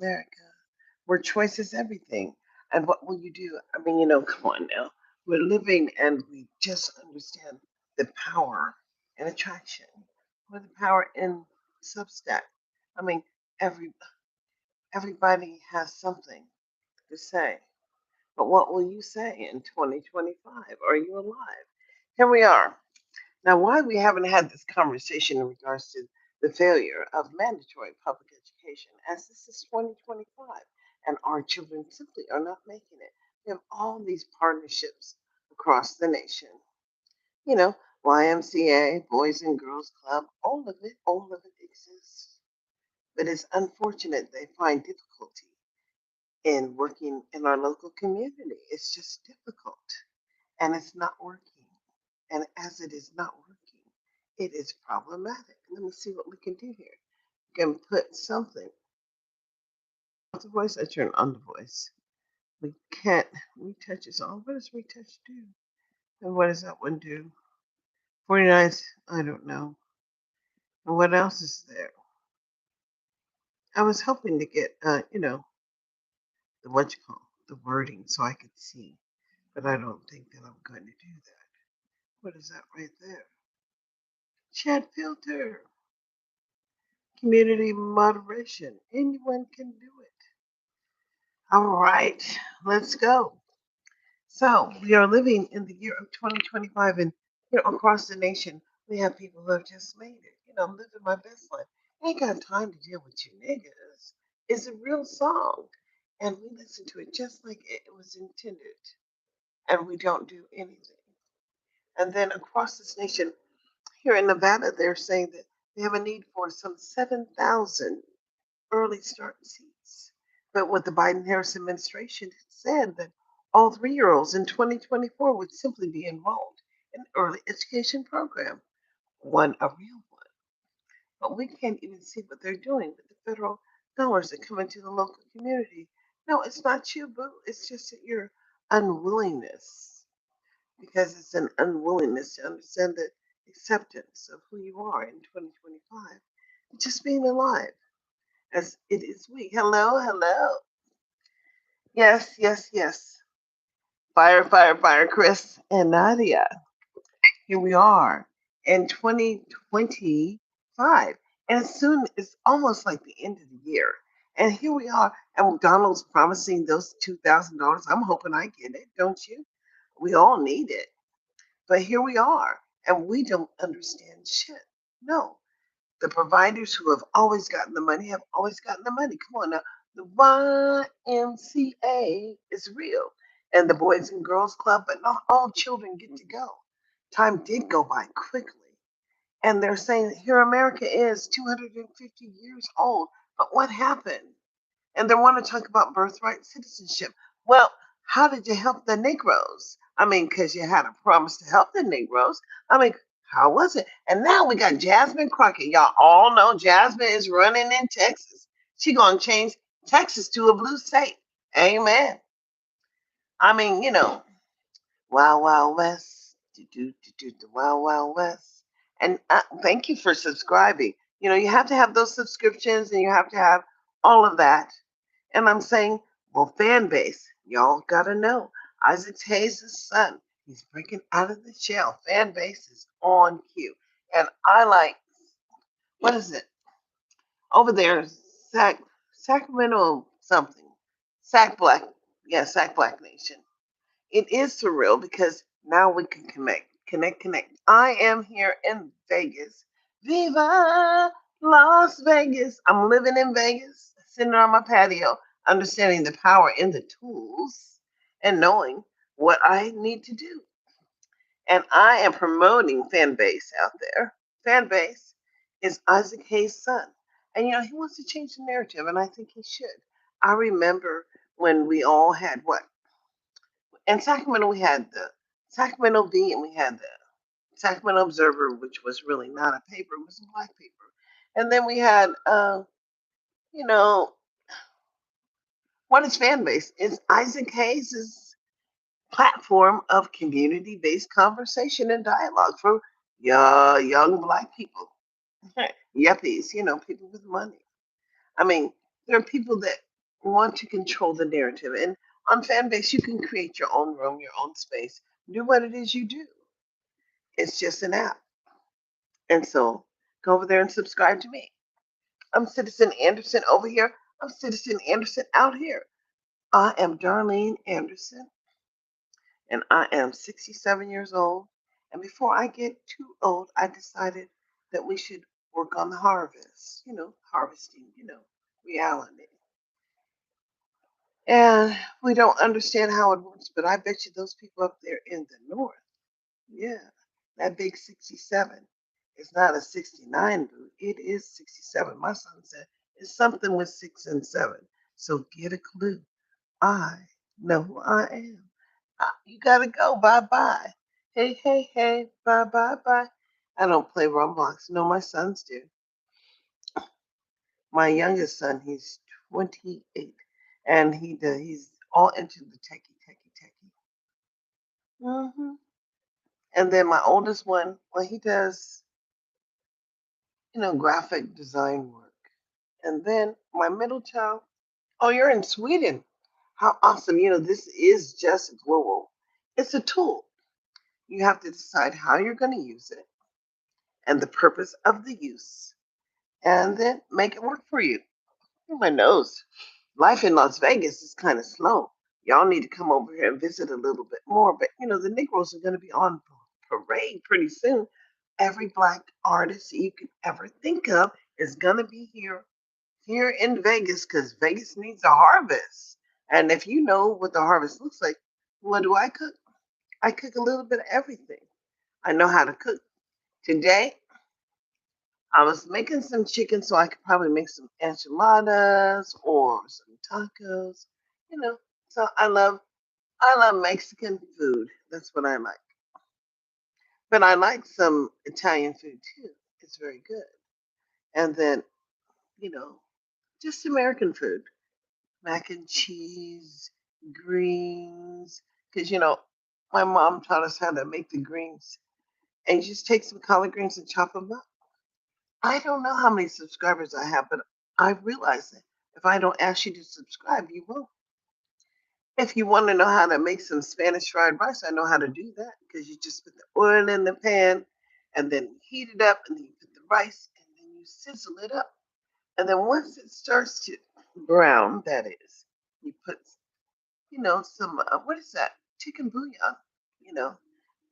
America, where choice is everything. And what will you do? I mean, come on now. We're living and we just understand the power in attraction, or the power in Substack. I mean, every everybody has something to say. But what will you say in 2025? Are you alive? Here we are. Now, why we haven't had this conversation in regards to the failure of mandatory public education, as this is 2025 and our children simply are not making it. We have all these partnerships across the nation. You know, YMCA, Boys and Girls Club, all of it exists. But it's unfortunate they find difficulty in working in our local community. It's just difficult and it's not working. And as it is not working, it is problematic. Let me see what we can do here. We can put something off the voice. I turn on the voice. We can't retouch is all. What does retouch do? And what does that one do? 49, I don't know. And what else is there? I was hoping to get, the what you call the wording so I could see, but I don't think that I'm going to do that. What is that right there? Chat filter, community moderation. Anyone can do it. All right, let's go. So we are living in the year of 2025, and across the nation, we have people who have just made it. I'm living my best life. Ain't got time to deal with you niggas. It's a real song, and we listen to it just like it was intended, and we don't do anything. And then across this nation, here in Nevada, they're saying that they have a need for some 7,000 early start seats. But what the Biden Harris administration said that all 3-year-olds in 2024 would simply be enrolled in an early education program, a real one. But we can't even see what they're doing with the federal dollars that come into the local community. No, it's not you, boo. It's just that your unwillingness, because it's an unwillingness to understand the acceptance of who you are in 2025, just being alive as it is we. Hello, hello. Yes, yes, yes. Fire, fire, fire, Chris and Nadia. Here we are in 2025. And soon it's almost like the end of the year. And here we are. And McDonald's promising those $2,000. I'm hoping I get it, don't you? We all need it. But here we are. And we don't understand shit. No, the providers who have always gotten the money have always gotten the money. Come on now. The YMCA is real. And the Boys and Girls Club, but not all children get to go. Time did go by quickly. And they're saying here America is 250 years old. But what happened? And they want to talk about birthright citizenship. Well, how did you help the Negroes? I mean, because you had a promise to help the Negroes. I mean, how was it? And now we got Jasmine Crockett. Y'all all know Jasmine is running in Texas. She gonna change Texas to a blue state. Amen. I mean, Wild Wild West, the Wild Wild West. And thank you for subscribing. You have to have those subscriptions, and you have to have all of that. And I'm saying, well, fan base, y'all gotta know. Isaac Hayes' son, he's breaking out of the shell. Fan base is on cue. And I like, what is it? Over there, Sacramento something. Sac Black. Yeah, Sac Black Nation. It is surreal because now we can connect. I am here in Vegas. Viva Las Vegas. I'm living in Vegas, sitting on my patio, understanding the power in the tools and knowing what I need to do. And I am promoting fan base out there. Fan base is Isaac Hayes' son. And he wants to change the narrative, and I think he should. I remember when we all had what? In Sacramento, we had the Sacramento Bee and we had the Sacramento Observer, which was really not a paper, it was a black paper. And then we had, you know, what is fan base? It's Isaac Hayes' platform of community based conversation and dialogue for young black people. Yuppies, people with money. I mean, there are people that want to control the narrative. And on Fanbase, you can create your own room, your own space, do what it is you do. It's just an app. And so go over there and subscribe to me. I'm Citizen Anderson over here. I'm Citizen Anderson out here. I am Darlene Anderson, and I am 67 years old. And before I get too old, I decided that we should work on the harvest, harvesting, reality. And we don't understand how it works, but I bet you those people up there in the north, yeah, that big 67 is not a 69 boot. It is 67. My son said it's something with 6 and 7. So get a clue. I know who I am. You gotta go. Bye bye. Hey, hey, hey. Bye bye bye. I don't play Roblox. No, my sons do. My youngest son, he's 28, and he's all into the techie. And then my oldest one, well, he does, graphic design work. And then my middle child, oh, you're in Sweden. How awesome. This is just global. It's a tool. You have to decide how you're going to use it and the purpose of the use, and then make it work for you. My nose. Life in Las Vegas is kind of slow. Y'all need to come over here and visit a little bit more. But the Negroes are going to be on parade pretty soon. Every black artist you could ever think of is going to be here in Vegas because Vegas needs a harvest. And if you know what the harvest looks like, what do I cook? I cook a little bit of everything. I know how to cook. Today, I was making some chicken so I could probably make some enchiladas or some tacos. You know, so I love Mexican food. That's what I like. But I like some Italian food too. It's very good. And then, you know, just American food. Mac and cheese, greens. Because, my mom taught us how to make the greens. And you just take some collard greens and chop them up. I don't know how many subscribers I have, but I realize that if I don't ask you to subscribe, you won't. If you want to know how to make some Spanish fried rice, I know how to do that because you just put the oil in the pan and then heat it up and then you put the rice and then you sizzle it up. And then once it starts to brown, that is, you put, some, what is that? Chicken bouillon, you know,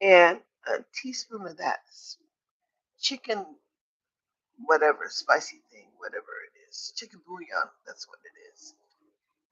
and a teaspoon of that chicken, whatever, spicy thing, whatever it is, chicken bouillon, that's what it is.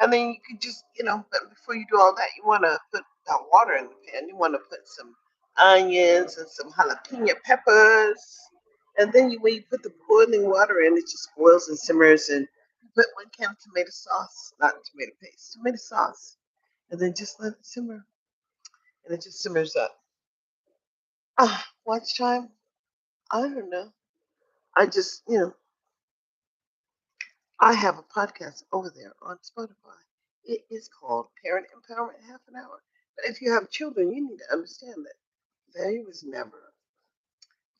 And then you could just, but before you do all that, you want to put that water in the pan. You want to put some onions and some jalapeno peppers. And then when you put the boiling water in, it just boils and simmers. And you put 1 can of tomato sauce, not tomato paste, tomato sauce. And then just let it simmer. And it just simmers up. Watch time? I don't know. I just, I have a podcast over there on Spotify. It is called Parent Empowerment Half an Hour. But if you have children, you need to understand that failure was never,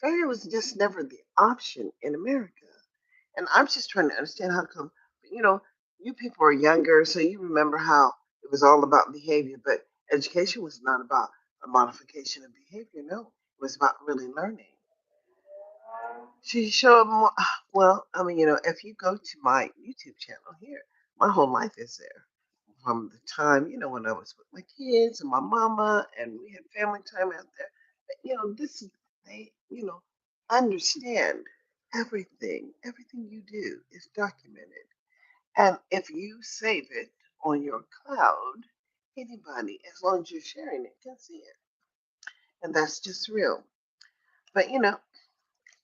failure was just never the option in America. And I'm just trying to understand how come, you know, you people are younger, so you remember how it was all about behavior, but education was not about a modification of behavior. No, it was about really learning. She showed more. Well, I mean, if you go to my YouTube channel here, my whole life is there. From the time, when I was with my kids and my mama, and we had family time out there. But, this is, they, understand everything you do is documented. And if you save it on your cloud, anybody, as long as you're sharing it, can see it. And that's just real. But,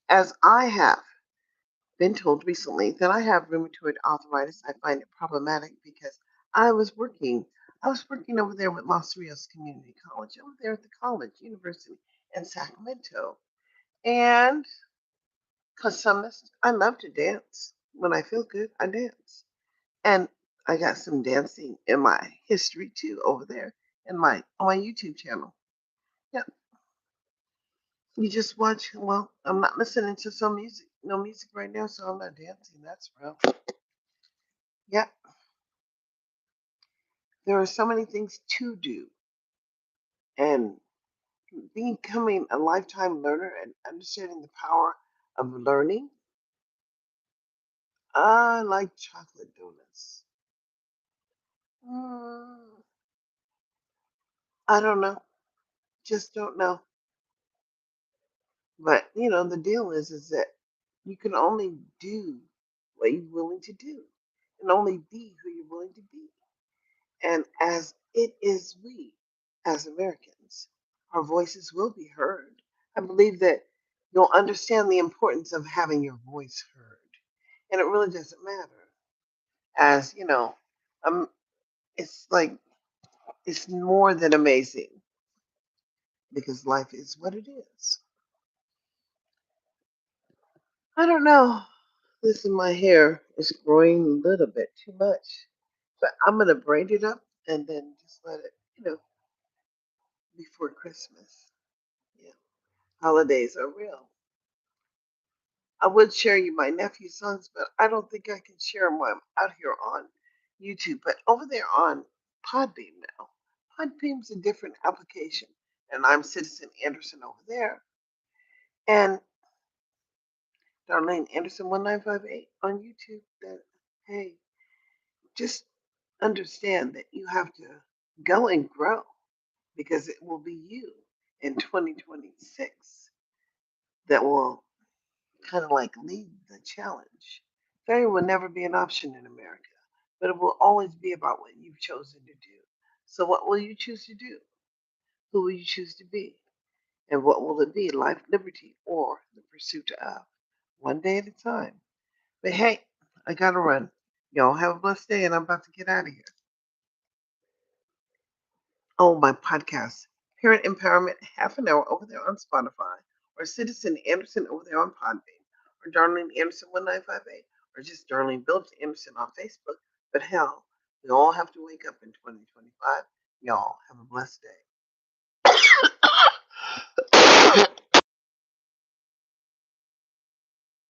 as I have been told recently that I have rheumatoid arthritis. I find it problematic because I was working. I was working over there with Los Rios Community College, over there at the college, university in Sacramento. And because I love to dance. When I feel good, I dance. And I got some dancing in my history too over there in my on my YouTube channel. Yeah, you just watch. Well, I'm not listening to some music, no music right now, so I'm not dancing. That's real. Yeah. There are so many things to do, and becoming a lifetime learner and understanding the power of learning. I like chocolate donuts. Mm, I don't know. Just don't know. But the deal is that you can only do what you're willing to do, and only be who you're willing to be. And as it is we, as Americans, our voices will be heard. I believe that you'll understand the importance of having your voice heard. And it really doesn't matter. As um, it's like it's more than amazing because life is what it is. I don't know. Listen, my hair is growing a little bit too much, but I'm gonna braid it up and then just let it, before Christmas. Yeah, holidays are real. I would share you my nephew's songs, but I don't think I can share them while I'm out here on YouTube. But over there on Podbeam now, Podbeam's a different application, and I'm Citizen Anderson over there, and Darlene Anderson 1958 on YouTube. That hey, just understand that you have to go and grow because it will be you in 2026 that will kind of like lead the challenge. Failure will never be an option in America, but it will always be about what you've chosen to do. So, what will you choose to do? Who will you choose to be? And what will it be? Life, liberty, or the pursuit of? One day at a time. But hey, I gotta run. Y'all have a blessed day, and I'm about to get out of here. Oh, my podcast, Parent Empowerment, half an hour over there on Spotify, or Citizen Anderson over there on Podbean, or Darlene Anderson 1958, or just Darlene Phillips Anderson on Facebook. But hell, we all have to wake up in 2025. Y'all have a blessed day.